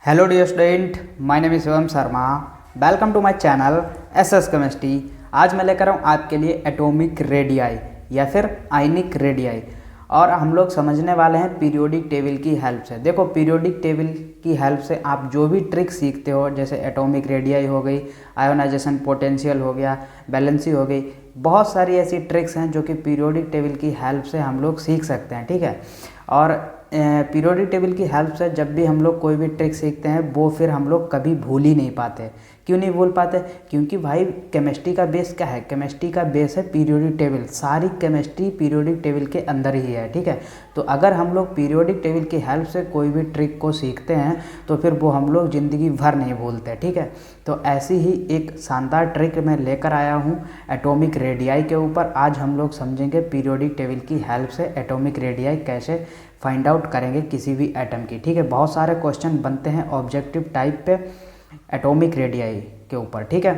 Hello dear student, my name is Shivam Sharma. Welcome to my channel SS Chemistry. आज मैं लेकर आऊँ आपके लिए एटॉमिक रेडियाई या फिर आयनिक रेडियाई, और हम लोग समझने वाले हैं पीरियोडिक टेबल की हेल्प से। देखो, पीरियोडिक टेबल की हेल्प से आप जो भी ट्रिक सीखते हो, जैसे एटॉमिक रेडियाई हो गई, आयोनाइजेशन पोटेंशियल हो गया, बैलेंसी हो गई, बहुत सारी ऐसी ट्रिक्स हैं जो कि पीरियोडिक टेबल की हेल्प से हम लोग सीख सकते हैं। ठीक है, और पीरियोडिक टेबल की हेल्प से जब भी हम लोग कोई भी ट्रिक सीखते हैं वो फिर हम लोग कभी भूल ही नहीं पाते। क्यों नहीं भूल पाते? क्योंकि भाई केमिस्ट्री का बेस क्या है? केमिस्ट्री का बेस है पीरियोडिक टेबल। सारी केमिस्ट्री पीरियोडिक टेबल के अंदर ही है। ठीक है, तो अगर हम लोग पीरियोडिक टेबल की हेल्प से कोई भी ट्रिक को सीखते हैं तो फिर वो हम लोग ज़िंदगी भर नहीं भूलते। ठीक है, तो ऐसी ही एक शानदार ट्रिक मैं लेकर आया हूँ एटॉमिक रेडियाई के ऊपर। आज हम लोग समझेंगे पीरियोडिक टेबल की हेल्प से एटॉमिक रेडियाई कैसे फाइंड आउट करेंगे किसी भी एटम की। ठीक है, बहुत सारे क्वेश्चन बनते हैं ऑब्जेक्टिव टाइप पे एटॉमिक रेडियाई के ऊपर। ठीक है,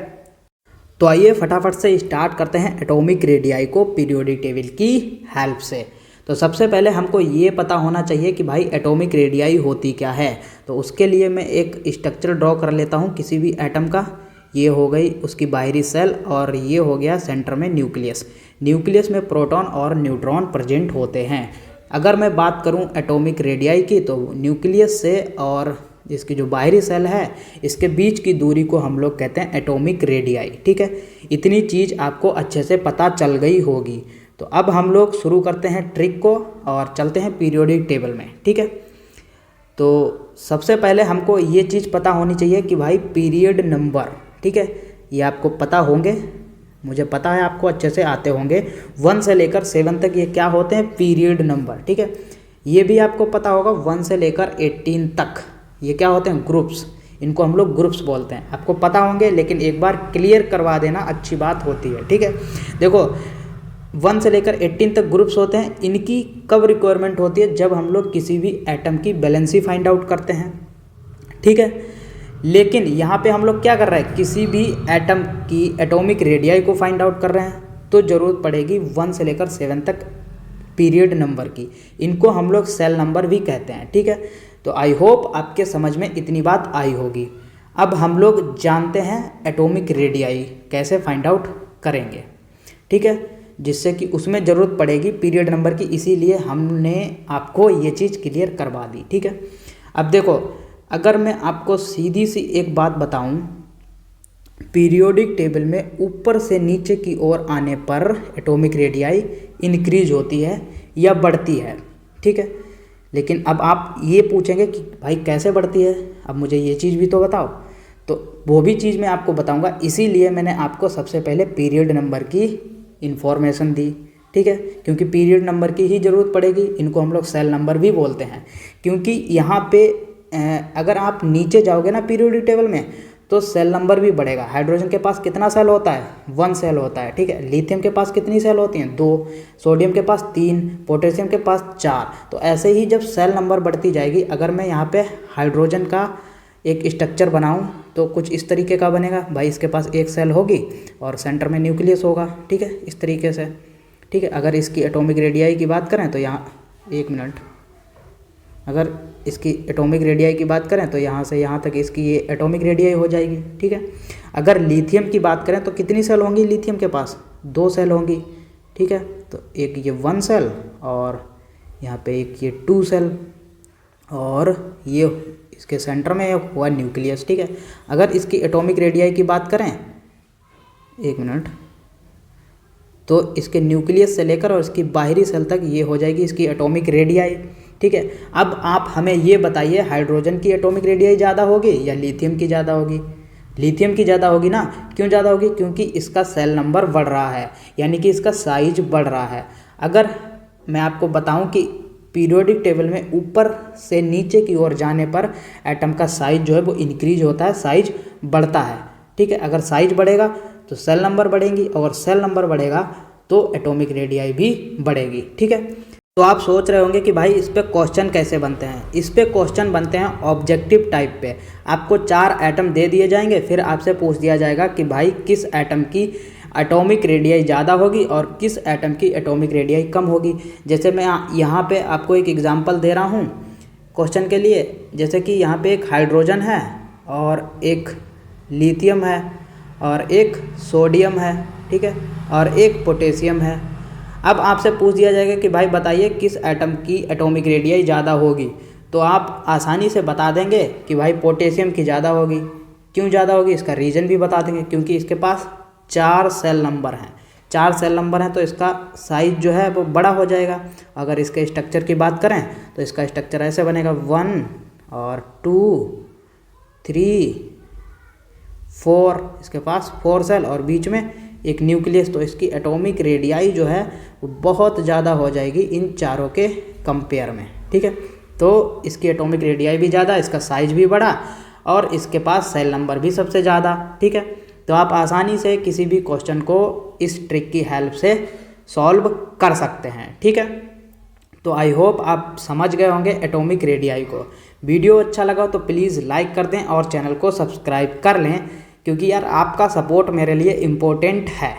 तो आइए फटाफट से स्टार्ट करते हैं एटॉमिक रेडियाई को पीरियोडिक टेबल की हेल्प से। तो सबसे पहले हमको ये पता होना चाहिए कि भाई एटॉमिक रेडियाई होती क्या है। तो उसके लिए मैं एक स्ट्रक्चर ड्रॉ कर लेता हूँ किसी भी एटम का। ये हो गई उसकी बाहरी सेल और ये हो गया सेंटर में न्यूक्लियस। न्यूक्लियस में प्रोटॉन और न्यूट्रॉन प्रेजेंट होते हैं। अगर मैं बात करूं एटॉमिक रेडियाई की, तो न्यूक्लियस से और इसकी जो बाहरी सेल है इसके बीच की दूरी को हम लोग कहते हैं एटॉमिक रेडियाई। ठीक है, इतनी चीज़ आपको अच्छे से पता चल गई होगी। तो अब हम लोग शुरू करते हैं ट्रिक को और चलते हैं पीरियोडिक टेबल में। ठीक है, तो सबसे पहले हमको ये चीज़ पता होनी चाहिए कि भाई पीरियड नंबर। ठीक है, ये आपको पता होंगे, मुझे पता है आपको अच्छे से आते होंगे। 1 से लेकर 7 तक ये क्या होते हैं? Period number. ठीक है, ये भी आपको पता होगा 1 से लेकर 18 तक ये क्या होते हैं? ग्रुप्स। इनको हम लोग ग्रुप्स बोलते हैं। आपको पता होंगे, लेकिन एक बार क्लियर करवा देना अच्छी बात होती है। ठीक है, देखो 1 से लेकर 18 तक ग्रुप्स होते हैं। इनकी कब रिक्वायरमेंट होती है? जब हम लोग किसी भी एटम की बैलेंसी फाइंड आउट करते हैं। ठीक है, लेकिन यहाँ पे हम लोग क्या कर रहे हैं? किसी भी एटम की एटॉमिक रेडियाई को फाइंड आउट कर रहे हैं, तो ज़रूरत पड़ेगी 1 से लेकर 7 तक पीरियड नंबर की। इनको हम लोग सेल नंबर भी कहते हैं। ठीक है, तो आई होप आपके समझ में इतनी बात आई होगी। अब हम लोग जानते हैं एटॉमिक रेडियाई कैसे फाइंड आउट करेंगे। ठीक है, जिससे कि उसमें ज़रूरत पड़ेगी पीरियड नंबर की, इसीलिए हमने आपको ये चीज़ क्लियर करवा दी। ठीक है, अब देखो, अगर मैं आपको सीधी सी एक बात बताऊं, पीरियोडिक टेबल में ऊपर से नीचे की ओर आने पर एटॉमिक रेडियाई इंक्रीज होती है या बढ़ती है। ठीक है, लेकिन अब आप ये पूछेंगे कि भाई कैसे बढ़ती है, अब मुझे ये चीज़ भी तो बताओ। तो वो भी चीज़ मैं आपको बताऊंगा, इसीलिए मैंने आपको सबसे पहले पीरियड नंबर की इन्फॉर्मेशन दी। ठीक है, क्योंकि पीरियड नंबर की ही ज़रूरत पड़ेगी। इनको हम लोग सेल नंबर भी बोलते हैं, क्योंकि यहाँ पे अगर आप नीचे जाओगे ना पीरियोडिक टेबल में, तो सेल नंबर भी बढ़ेगा। हाइड्रोजन के पास कितना सेल होता है? 1 सेल होता है। ठीक है, लिथियम के पास कितनी सेल होती हैं? 2। सोडियम के पास 3, पोटेशियम के पास 4। तो ऐसे ही जब सेल नंबर बढ़ती जाएगी, अगर मैं यहाँ पे हाइड्रोजन का एक स्ट्रक्चर बनाऊँ तो कुछ इस तरीके का बनेगा। भाई इसके पास एक सेल होगी और सेंटर में न्यूक्लियस होगा। ठीक है, इस तरीके से। ठीक है, अगर इसकी एटॉमिक रेडियाई की बात करें तो यहाँ, एक मिनट, अगर इसकी एटॉमिक रेडियाई की बात करें तो यहाँ से यहाँ तक इसकी ये एटॉमिक रेडियाई हो जाएगी। ठीक है, अगर लिथियम की बात करें तो कितनी सेल होंगी लिथियम के पास? 2 सेल होंगी। ठीक है, तो एक ये 1 सेल और यहाँ पे एक ये 2 सेल, और ये इसके सेंटर में हुआ न्यूक्लियस। ठीक है, अगर इसकी एटॉमिक रेडियाई की बात करें, एक मिनट, तो इसके न्यूक्लियस से लेकर और इसकी बाहरी सेल तक ये हो जाएगी इसकी एटॉमिक रेडियाई। ठीक है, अब आप हमें ये बताइए, हाइड्रोजन की एटॉमिक रेडियाई ज़्यादा होगी या लिथियम की ज़्यादा होगी? लिथियम की ज़्यादा होगी ना। क्यों ज़्यादा होगी? क्योंकि इसका सेल नंबर बढ़ रहा है, यानी कि इसका साइज बढ़ रहा है। अगर मैं आपको बताऊं कि पीरियोडिक टेबल में ऊपर से नीचे की ओर जाने पर एटम का साइज जो है वो इंक्रीज होता है, साइज बढ़ता है। ठीक है, अगर साइज बढ़ेगा तो सेल नंबर बढ़ेंगी, और सेल नंबर बढ़ेगा तो एटॉमिक रेडियाई भी बढ़ेगी। ठीक है, तो आप सोच रहे होंगे कि भाई इस पे क्वेश्चन कैसे बनते हैं। इस पे क्वेश्चन बनते हैं ऑब्जेक्टिव टाइप पे। आपको 4 एटम दे दिए जाएंगे, फिर आपसे पूछ दिया जाएगा कि भाई किस एटम की एटॉमिक रेडियाई ज़्यादा होगी और किस एटम की एटॉमिक रेडियाई कम होगी। जैसे मैं यहाँ पे आपको एक एग्जांपल दे रहा हूँ क्वेश्चन के लिए, जैसे कि यहाँ पे एक हाइड्रोजन है और एक लिथियम है और एक सोडियम है, ठीक है, और एक पोटेशियम है। अब आपसे पूछ दिया जाएगा कि भाई बताइए किस एटम की एटॉमिक रेडियस ज़्यादा होगी, तो आप आसानी से बता देंगे कि भाई पोटेशियम की ज़्यादा होगी। क्यों ज़्यादा होगी इसका रीज़न भी बता देंगे, क्योंकि इसके पास 4 सेल नंबर हैं। 4 सेल नंबर हैं तो इसका साइज जो है वो बड़ा हो जाएगा। अगर इसके स्ट्रक्चर की बात करें तो इसका स्ट्रक्चर ऐसे बनेगा 1 और 2 3 4, इसके पास 4 सेल और बीच में एक न्यूक्लियस। तो इसकी एटॉमिक रेडियाई जो है वो बहुत ज़्यादा हो जाएगी इन चारों के कंपेयर में, ठीक है। तो इसकी एटॉमिक रेडियाई भी ज़्यादा, इसका साइज भी बड़ा और इसके पास सेल नंबर भी सबसे ज़्यादा, ठीक है। तो आप आसानी से किसी भी क्वेश्चन को इस ट्रिक की हेल्प से सॉल्व कर सकते हैं, ठीक है। तो आई होप आप समझ गए होंगे एटॉमिक रेडियाई को। वीडियो अच्छा लगा तो प्लीज़ लाइक कर दें और चैनल को सब्सक्राइब कर लें, क्योंकि यार आपका सपोर्ट मेरे लिए इम्पोर्टेंट है,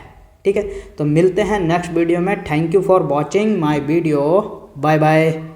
ठीक है। तो मिलते हैं नेक्स्ट वीडियो में। Thank you for watching my video. Bye bye.